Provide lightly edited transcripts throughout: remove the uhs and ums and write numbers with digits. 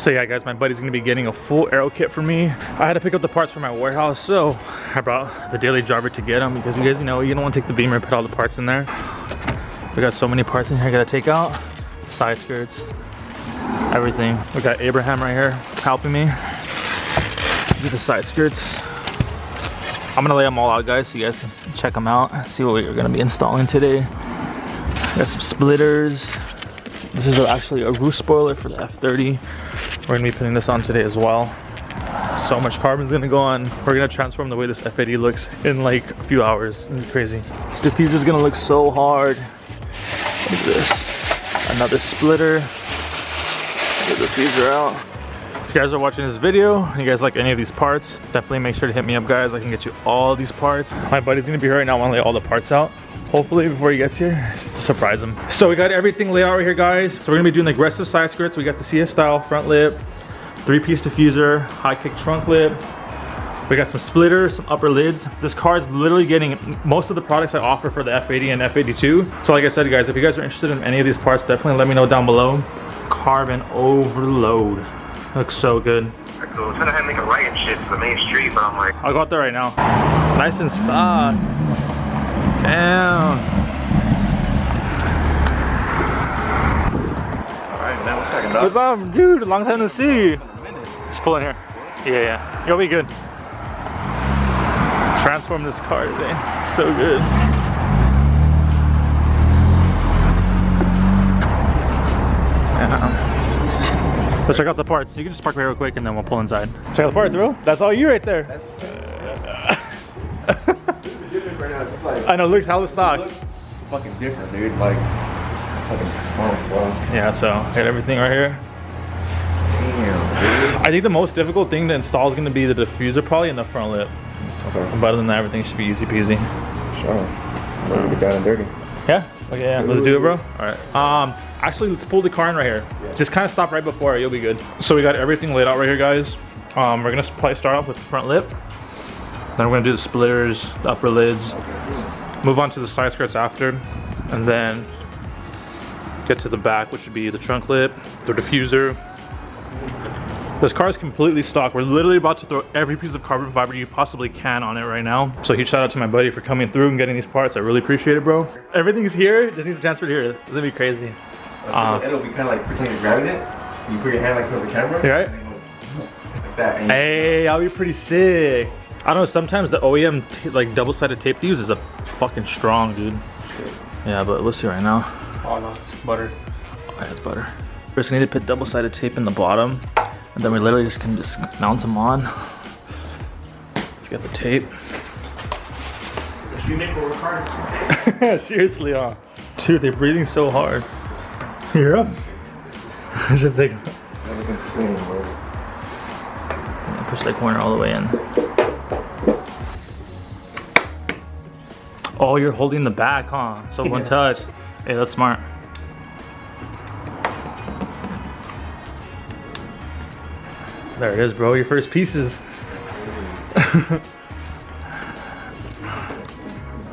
So yeah guys, my buddy's gonna be getting a full aero kit for me. I had to pick up the parts from my warehouse, so I brought the daily driver to get them because you guys, you know, you don't want to take the Beamer and put all the parts in there. We got so many parts in here I gotta take out. Side skirts, everything. We got Abraham right here helping me. These are the side skirts. I'm gonna lay them all out guys so you guys can check them out and see what we're gonna be installing today. Got some splitters. This is actually a roof spoiler for the F30. We're gonna be putting this on today as well. So much carbon's gonna go on. We're gonna transform the way this F80 looks in like a few hours. It's crazy. This diffuser's gonna look so hard. Look at this. Another splitter. Get the diffuser out. If you guys are watching this video and you guys like any of these parts, definitely make sure to hit me up guys. I can get you all these parts. My buddy's gonna be here right now. I wanna lay all the parts out. Hopefully before he gets here, just to surprise him. So we got everything laid out right here guys. So we're gonna be doing the aggressive side skirts. We got the CS style front lip, 3-piece diffuser, high kick trunk lip. We got some splitters, some upper lids. This car is literally getting most of the products I offer for the F80 and F82. So like I said guys, if you guys are interested in any of these parts, definitely let me know down below. Carbon overload. Looks so good. I was gonna make a right and shit to the main street, but I'm like, I'll go out there right now. Nice and stock. Damn. alright man, what's cracking up? What's up, dude? Long time to see. It's full in here. Yeah. You'll be good. Transform this car today. So good. Let's check out the parts. You can just park right real quick and then we'll pull inside. Check out the parts, bro. That's all you right there. I know, looks hella stock. Looks fucking different, dude. Like, fucking strong, bro. Yeah, so got everything right here. Damn, dude. I think the most difficult thing to install is going to be the diffuser probably and the front lip. Okay. But other than that, everything should be easy peasy. Sure. Ready to get down and dirty. Yeah? Okay, yeah. Let's do it, bro. All right. Actually, let's pull the car in right here. Yeah. Just kind of stop right before it. You'll be good. So we got everything laid out right here, guys. We're going to probably start off with the front lip. Then we're going to do the splitters, the upper lids. Move on to the side skirts after. And then get to the back, which would be the trunk lip, the diffuser. This car is completely stock. We're literally about to throw every piece of carbon fiber you possibly can on it right now. So huge shout out to my buddy for coming through and getting these parts. I really appreciate it, bro. Everything's here, just needs to transfer here. It's gonna be crazy. It'll be kind of like pretend you're grabbing it. You put your hand like towards the camera. You right? And then go like that. And Hey, that'll be pretty sick. I don't know, sometimes the OEM like double-sided tape they use is a fucking strong, dude. Yeah, but let's see right now. Oh no, it's butter. Oh, yeah, it's butter. First we need to put double-sided tape in the bottom. And then we literally just can just mount them on. Let's get the tape. Seriously, huh? Dude, they're breathing so hard. You hear them? Just like Everything's singing, bro. push that corner all the way in. Oh, you're holding the back, huh? So one touch. Hey, that's smart. There it is, bro. Your first pieces.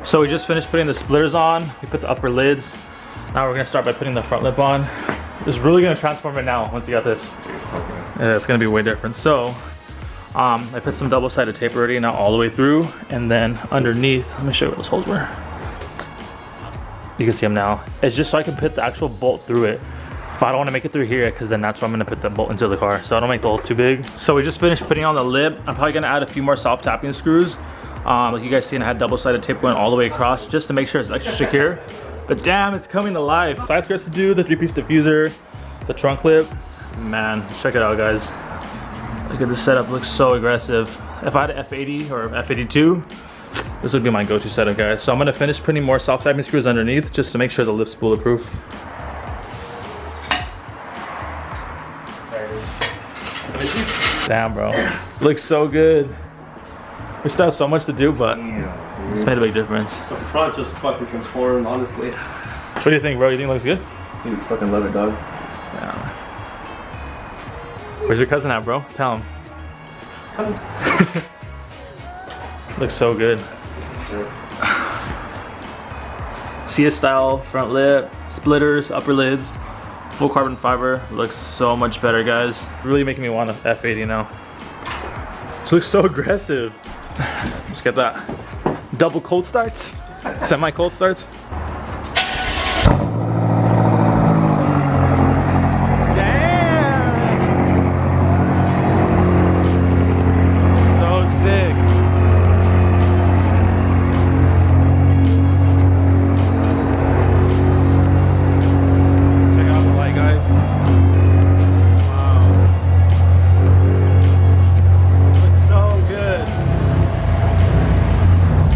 So we just finished putting the splitters on. We put the upper lids. Now we're gonna start by putting the front lip on. It's really gonna transform it now once you got this. Yeah, it's gonna be way different. So I put some double-sided tape already, now all the way through, and then underneath, let me show you where those holes were. You can see them now. It's just so I can put the actual bolt through it. But I don't want to make it through here because then that's where I'm going to put the bolt into the car. So I don't make the hole too big. So we just finished putting on the lip. I'm probably going to add a few more self-tapping screws. Like you guys seen, I had double-sided tape going all the way across just to make sure it's extra secure. But damn, it's coming to life. Side skirts to do, the 3-piece diffuser, the trunk lip. Man, check it out, guys. Look at this setup, looks so aggressive. If I had an F80 or F82, this would be my go-to setup, guys. So I'm gonna finish putting more self-tapping screws underneath just to make sure the lip's bulletproof. There it is. Let me see. Damn, bro. Looks so good. We still have so much to do, but it's made a big difference. The front just fucking conformed, honestly. What do you think, bro? You think it looks good? Dude, fucking love it, dog. Yeah. Where's your cousin at, bro? Tell him. Looks so good. CS style front lip, splitters, upper lids, full carbon fiber. Looks so much better, guys. Really making me want an F80 now. This looks so aggressive. Let's get that. Double cold starts, semi cold starts.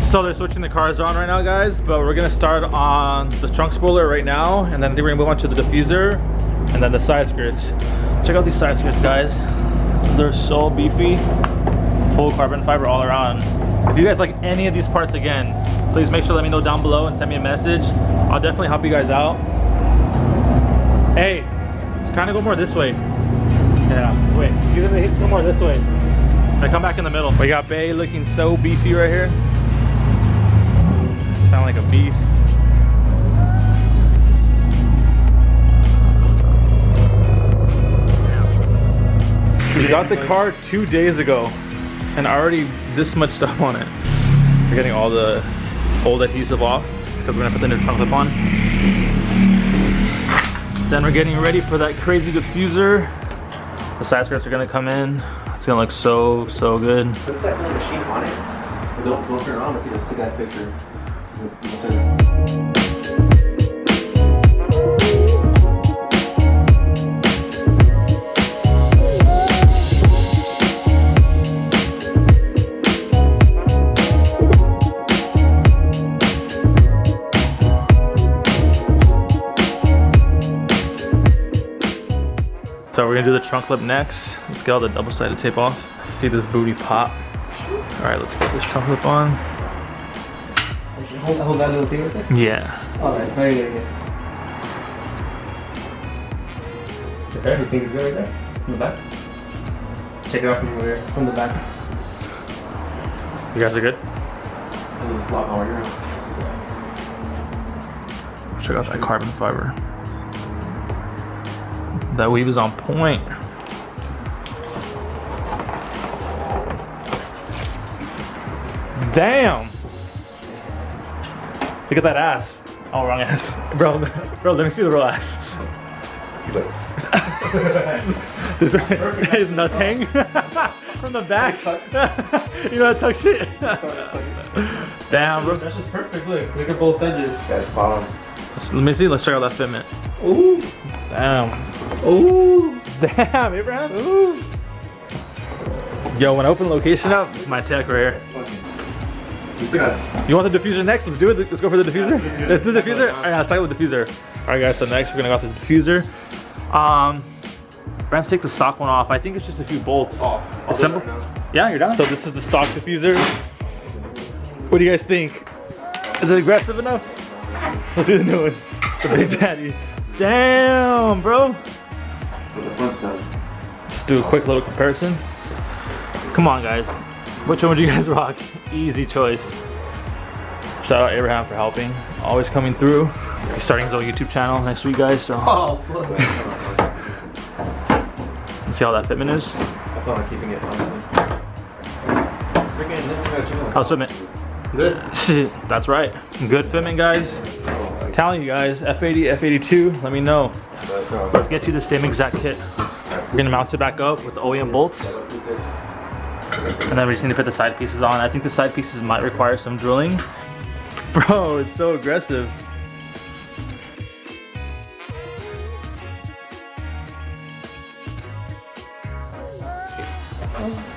So they're switching the cars on right now, guys, but we're gonna start on the trunk spoiler right now, and then we're gonna move on to the diffuser and then the side skirts. Check out these side skirts, guys. They're so beefy. Full carbon fiber all around. If you guys like any of these parts again, please make sure to let me know down below and send me a message. I'll definitely help you guys out. Hey, just kind of go more this way. Yeah, wait, let's go more this way. I come back in the middle. We got Bay looking so beefy right here. Sound like a beast. We got the car 2 days ago and already this much stuff on it. We're getting all the old adhesive off because we're gonna put the new trunk lip on. Then we're getting ready for that crazy diffuser. The side skirts are gonna come in. It's gonna look so good. Put that little machine on it. Don't turn it on, but take a sick ass picture. So we're gonna do the trunk lip next. Let's get all the double-sided tape off. See this booty pop. All right, let's get this trunk lip on. Hold that little thing right there? Yeah. Alright, very good. There, everything's good right there. From the back. Check it out from over here. From the back. You guys are good? Just lock on right here. Check out that carbon fiber. That weave is on point. Damn! Look at that ass. Oh, wrong ass. Bro, let me see the real ass. He's like... This his nuts hang from the back. You know that tuck shit? Damn, bro. That's just perfect. Look at both edges. That's bottom. Let me see. Let's check out that fitment. Ooh. Damn. Ooh. Damn, Abraham. Ooh. Yo, when I open the location up, this is my tech right here. You want the diffuser next? Let's do it. Let's go for the diffuser. Let's do the diffuser. All right, let's start with the diffuser. All right, guys. So next, we're gonna go with the diffuser. Let's take the stock one off. I think it's just a few bolts. Off. It's simple. Yeah, you're done. So this is the stock diffuser. What do you guys think? Is it aggressive enough? Let's see the new one. The Big Daddy. Damn, bro. With the front's done. Just do a quick little comparison. Come on, guys. Which one would you guys rock? Easy choice. Shout out Abraham for helping. Always coming through. He's starting his own YouTube channel next week, guys. So let's see how that fitment is. I thought I'm keeping it honestly. How's fitment? Good. That's right. Good fitment, guys. Telling you guys, F80, F82, let me know. Let's get you the same exact kit. We're gonna mount it back up with the OEM bolts. And then we just need to put the side pieces on. I think the side pieces might require some drilling. Bro, it's so aggressive.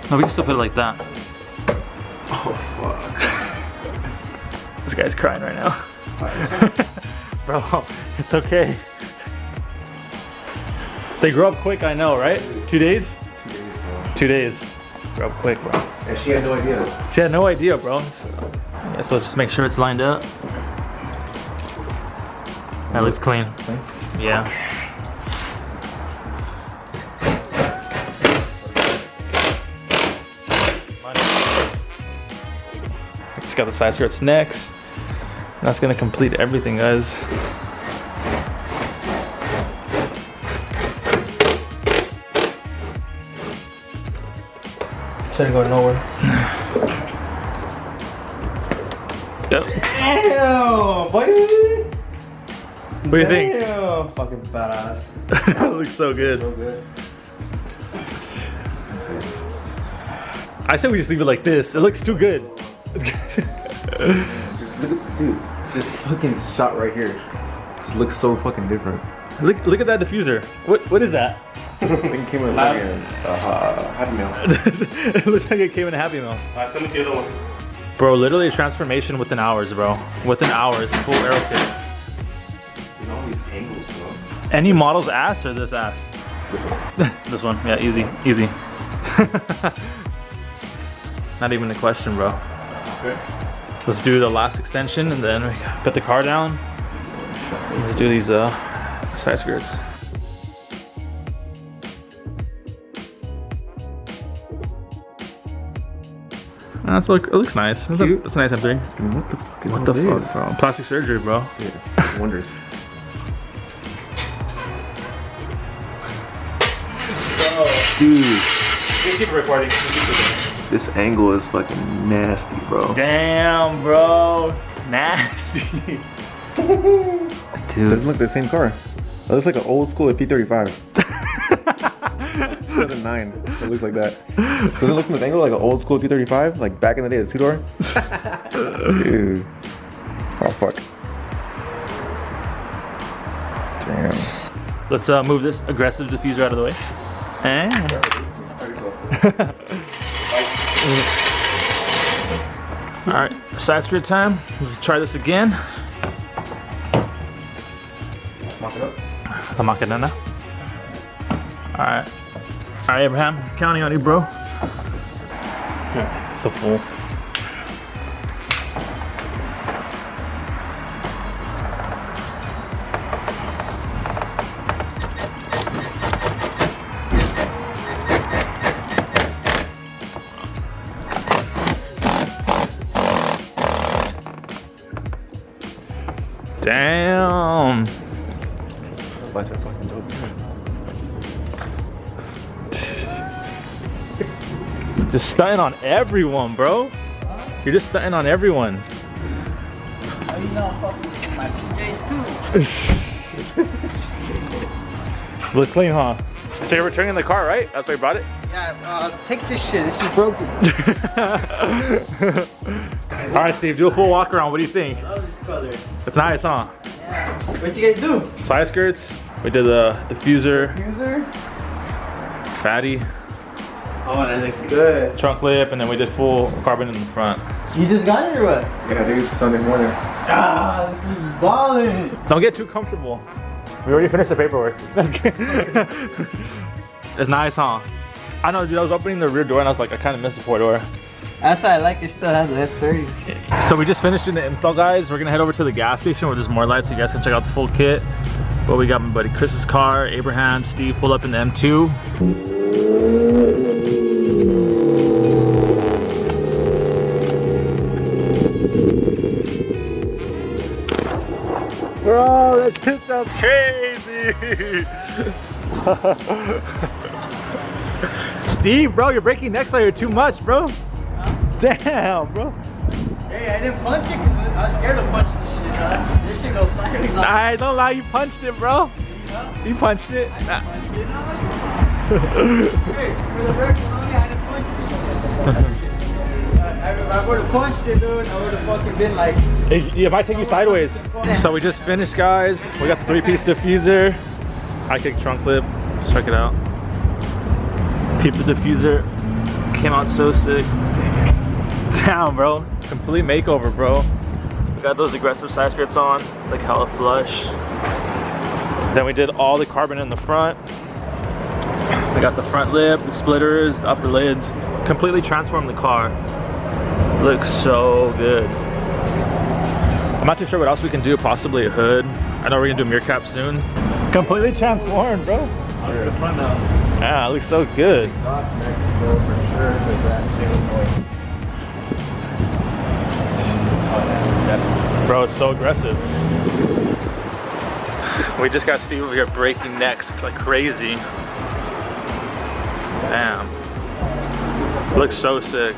No, we can still put it like that. Oh, fuck. This guy's crying right now. Bro, it's okay. They grow up quick, I know, right? 2 days? 2 days, bro. 2 days. Grow up quick, bro. And she had no idea. She had no idea, bro. Yeah, so just make sure it's lined up. That looks clean. Yeah. Just got the side skirts next. That's gonna complete everything, guys. Shouldn't go nowhere. Yep. Damn, boy. What do you think? Damn, fucking badass. It looks so good. So good. I say we just leave it like this. It looks too good. Look at, dude, this fucking shot right here just looks so fucking different. Look at that diffuser. What is that? I think it came with like a Happy Meal. It looks like it came in a Happy Meal. Alright, send me the other one. Bro, literally a transformation within hours, bro. Within hours, full aero kit. There's all these angles, bro. Any model's ass or this ass? This one. This one, yeah, easy. Not even a question, bro. Okay. Let's do the last extension and then we put the car down. Let's do these side skirts. It looks nice. It's a nice M3. What the fuck is What the fuck, bro? Plastic surgery, bro. Yeah, wonders. Dude, Keep recording. this angle is fucking nasty, bro. Damn, bro. Nasty. Dude, doesn't look the same car. It looks like an old school P35. 2009. It looks like that. Doesn't it look from this angle like an old school P35? Like back in the day, the two-door? Dude. Oh, fuck. Damn. Let's move this aggressive diffuser out of the way. Alright, side skirt time. Let's try this again. Mock it up. La Macarena. Alright. Alright, Abraham, counting on you, bro. It's a full. Damn. Those lights are fucking dope. Just stunting on everyone, bro. You're just stunting on everyone. You know, I'm fucking my PJs too. Looks clean, huh? So you're returning the car, right? That's why you brought it? Yeah, take this shit. This is broken. All right, Steve, do a full walk around. What do you think? Love this color. It's nice, huh? Yeah. What you guys do? Side skirts. We did the diffuser, User? fatty, Oh, that looks good. trunk lip, and then we did full carbon in the front. You just got it or what? Yeah, dude, it's Sunday morning. Ah, this was balling. Don't get too comfortable. We already finished the paperwork. That's good. It's nice, huh? I know, dude. I was opening the rear door and I was like, I kind of missed the four door. That's why I like it. Still has the F30. So we just finished in the install, guys. We're gonna head over to the gas station where there's more lights so you guys can check out the full kit. But we got my buddy Chris's car, Abraham, Steve pulled up in the M2. Bro, that shit sounds crazy. Steve, bro, you're breaking neck layer too much, bro. Damn, bro. Hey, I didn't punch it because I was scared to punch this shit. This shit goes sideways. I don't lie, you punched it, bro. You punched it. Hey, for the record, I didn't punch it. If I would have punched it, dude, I would have fucking been like. It might take you sideways. So we just finished, guys. We got the 3-piece diffuser. High kick trunk lip. Just check it out. Peep the diffuser. Came out so sick. Damn, bro. Complete makeover, bro. We got those aggressive side skirts on, like hella flush. Then we did all the carbon in the front. We got the front lip, the splitters, the upper lids. Completely transformed the car. Looks so good. I'm not too sure what else we can do, possibly a hood. I know we're gonna do a mirror cap soon. Completely transformed, bro. Look at the front now. Yeah, it looks so good. Bro, it's so aggressive. We just got Steve over here breaking necks like crazy. Damn. Looks so sick.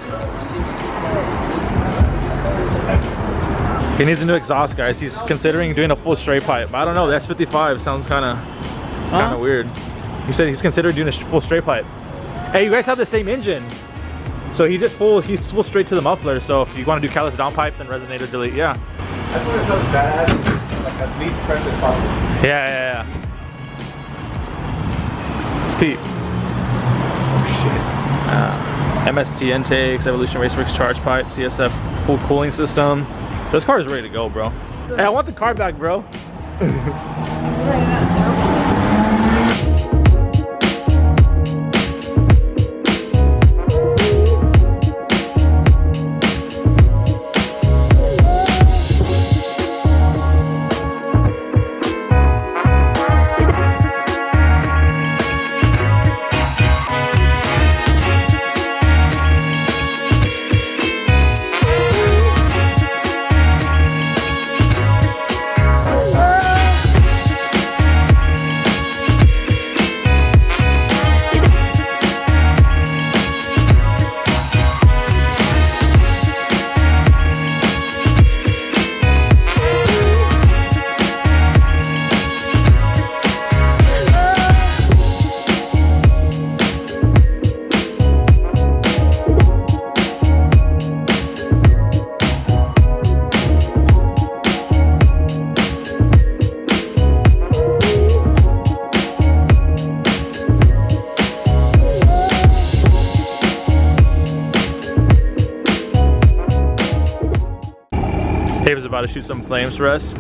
He needs a new exhaust, guys. He's considering doing a full straight pipe. I don't know, the S55 sounds kind of weird. He said he's considering doing a full straight pipe. Hey, you guys have the same engine. So he's full straight to the muffler. So if you want to do callus downpipe, then resonator delete, yeah. That's what it sounds badass. Like at least pressure as possible. Yeah. Let's peep. Oh shit. MST intakes, Evolution Raceworks charge pipe, CSF full cooling system. This car is ready to go, bro. Hey, I want the car back, bro. Dave is about to shoot some flames for us.